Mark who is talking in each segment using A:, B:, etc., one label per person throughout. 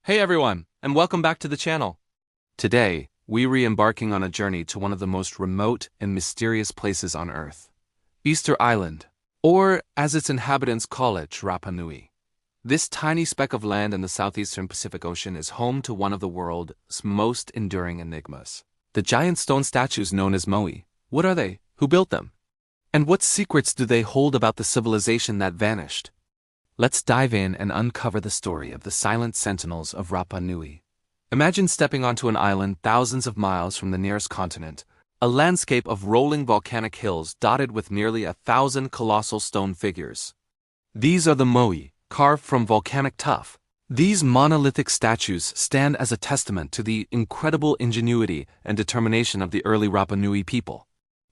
A: Hey everyone, and welcome back to the channel. Today, we re-embarking on a journey to one of the most remote and mysterious places on Earth. Easter Island, or as its inhabitants call it, Rapa Nui. This tiny speck of land in the southeastern Pacific Ocean is home to one of the world's most enduring enigmas. The giant stone statues known as moai. What are they? Who built them? And what secrets do they hold about the civilization that vanished? Let's dive in and uncover the story of the silent sentinels of Rapa Nui. Imagine stepping onto an island thousands of miles from the nearest continent, a landscape of rolling volcanic hills dotted with nearly 1,000 colossal stone figures. These are the moai, carved from volcanic tuff. These monolithic statues stand as a testament to the incredible ingenuity and determination of the early Rapa Nui people.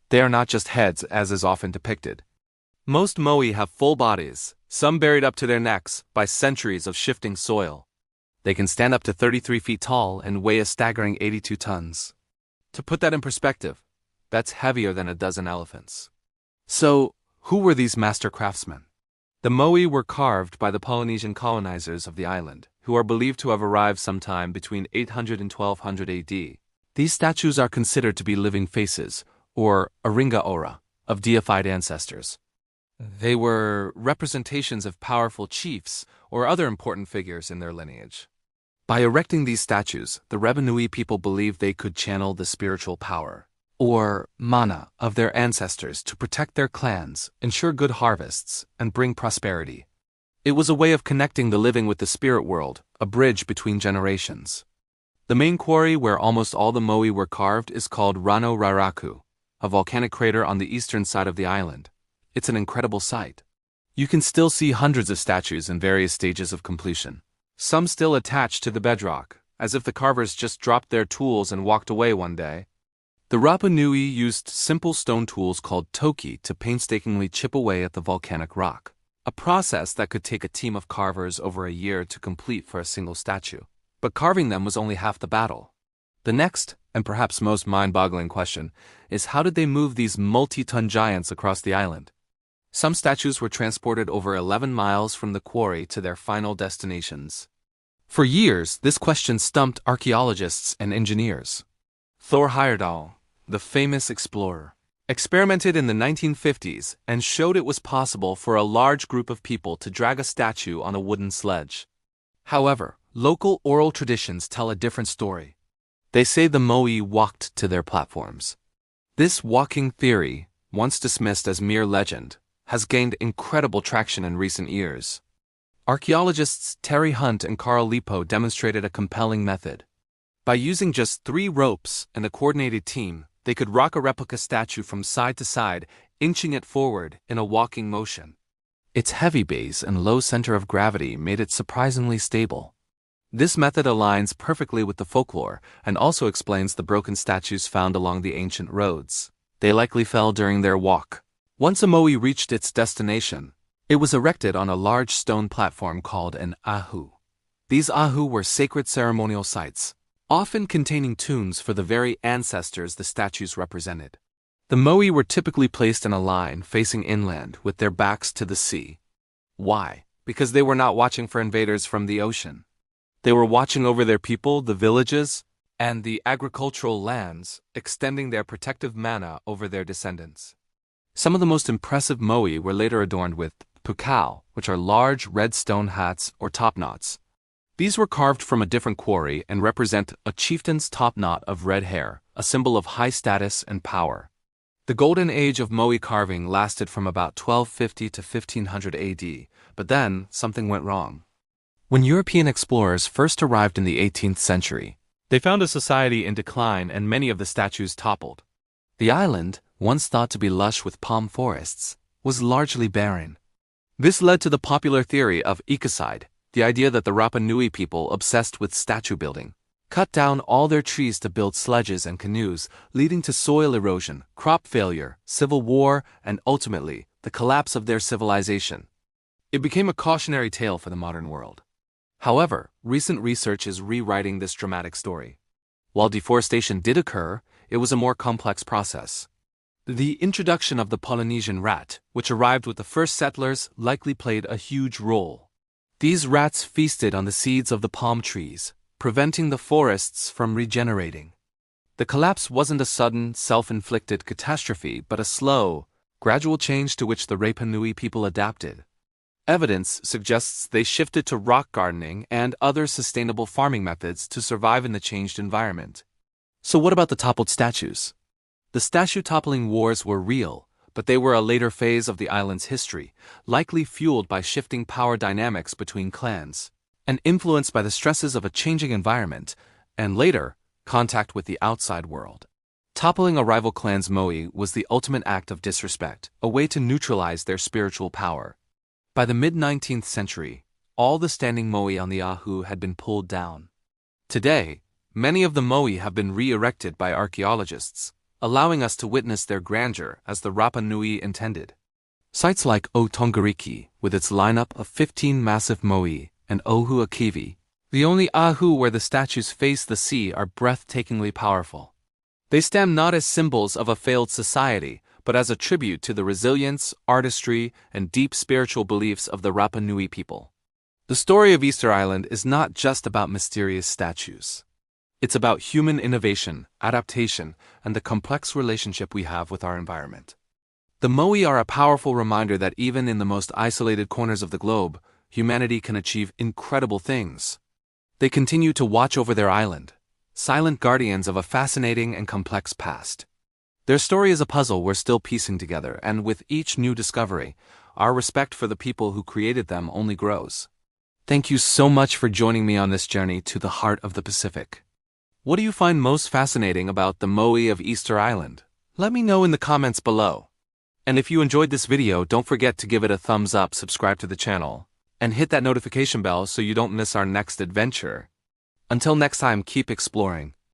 A: They are not just heads, as is often depicted. Most moai have full bodies, some buried up to their necks by centuries of shifting soil. They can stand up to 33 feet tall and weigh a staggering 82 tons. To put that in perspective, that's heavier than a dozen elephants. So, who were these master craftsmen? The moai were carved by the Polynesian colonizers of the island, who are believed to have arrived sometime between 800 and 1200 AD. These statues are considered to be living faces, or aringa ora, of deified ancestors. They were representations of powerful chiefs or other important figures in their lineage. By erecting these statues, the Rapa Nui people believed they could channel the spiritual power, or mana, of their ancestors to protect their clans, ensure good harvests, and bring prosperity. It was a way of connecting the living with the spirit world, a bridge between generations. The main quarry where almost all the moai were carved is called Rano Rairaku, a volcanic crater on the eastern side of the island. It's an incredible sight. You can still see hundreds of statues in various stages of completion. Some still attached to the bedrock, as if the carvers just dropped their tools and walked away one day. The Rapa Nui used simple stone tools called toki to painstakingly chip away at the volcanic rock, a process that could take a team of carvers over a year to complete for a single statue. But carving them was only half the battle. The next, and perhaps most mind-boggling question, is how did they move these multi-ton giants across the island? Some statues were transported over 11 miles from the quarry to their final destinations. For years, this question stumped archaeologists and engineers. Thor Heyerdahl, the famous explorer, experimented in the 1950s and showed it was possible for a large group of people to drag a statue on a wooden sledge. However, local oral traditions tell a different story. They say the moai walked to their platforms. This walking theory, once dismissed as mere legend, has gained incredible traction in recent years. Archaeologists Terry Hunt and Carl Lipo demonstrated a compelling method. By using just 3 ropes and a coordinated team, they could rock a replica statue from side to side, inching it forward in a walking motion. Its heavy base and low center of gravity made it surprisingly stable. This method aligns perfectly with the folklore and also explains the broken statues found along the ancient roads. They likely fell during their walk. Once a moai reached its destination, it was erected on a large stone platform called an ahu. These ahu were sacred ceremonial sites, often containing tunes for the very ancestors the statues represented. The moai were typically placed in a line facing inland with their backs to the sea. Why? Because they were not watching for invaders from the ocean. They were watching over their people, the villages, and the agricultural lands, extending their protective mana over their descendants. Some of the most impressive moai were later adorned with pukao, which are large red stone hats or topknots. These were carved from a different quarry and represent a chieftain's topknot of red hair, a symbol of high status and power. The golden age of moai carving lasted from about 1250 to 1500 AD, but then something went wrong. When European explorers first arrived in the 18th century, they found a society in decline and many of the statues toppled. The island, once thought to be lush with palm forests, was largely barren. This led to the popular theory of ecocide, the idea that the Rapa Nui people, obsessed with statue building, cut down all their trees to build sledges and canoes, leading to soil erosion, crop failure, civil war, and ultimately, the collapse of their civilization. It became a cautionary tale for the modern world. However, recent research is rewriting this dramatic story. While deforestation did occur, it was a more complex process. The introduction of the Polynesian rat, which arrived with the first settlers, likely played a huge role. These rats feasted on the seeds of the palm trees, preventing the forests from regenerating. The collapse wasn't a sudden, self-inflicted catastrophe, but a slow, gradual change to which the Rapa Nui people adapted. Evidence suggests they shifted to rock gardening and other sustainable farming methods to survive in the changed environment. So what about the toppled statues? The statue-toppling wars were real, but they were a later phase of the island's history, likely fueled by shifting power dynamics between clans, and influenced by the stresses of a changing environment, and later, contact with the outside world. Toppling a rival clan's moai was the ultimate act of disrespect, a way to neutralize their spiritual power. By the mid-19th century, all the standing moai on the Ahu had been pulled down. Today, many of the moai have been re-erected by archaeologists, allowing us to witness their grandeur as the Rapa Nui intended. Sites like O Tongariki, with its lineup of 15 massive moai, and Ohu Akivi, the only Ahu where the statues face the sea, are breathtakingly powerful. They stand not as symbols of a failed society, but as a tribute to the resilience, artistry, and deep spiritual beliefs of the Rapa Nui people. The story of Easter Island is not just about mysterious statues. It's about human innovation, adaptation, and the complex relationship we have with our environment. The moai are a powerful reminder that even in the most isolated corners of the globe, humanity can achieve incredible things. They continue to watch over their island, silent guardians of a fascinating and complex past. Their story is a puzzle we're still piecing together, and with each new discovery, our respect for the people who created them only grows. Thank you so much for joining me on this journey to the heart of the Pacific. What do you find most fascinating about the moai of Easter Island? Let me know in the comments below. And if you enjoyed this video, don't forget to give it a thumbs up, subscribe to the channel, and hit that notification bell so you don't miss our next adventure. Until next time, keep exploring.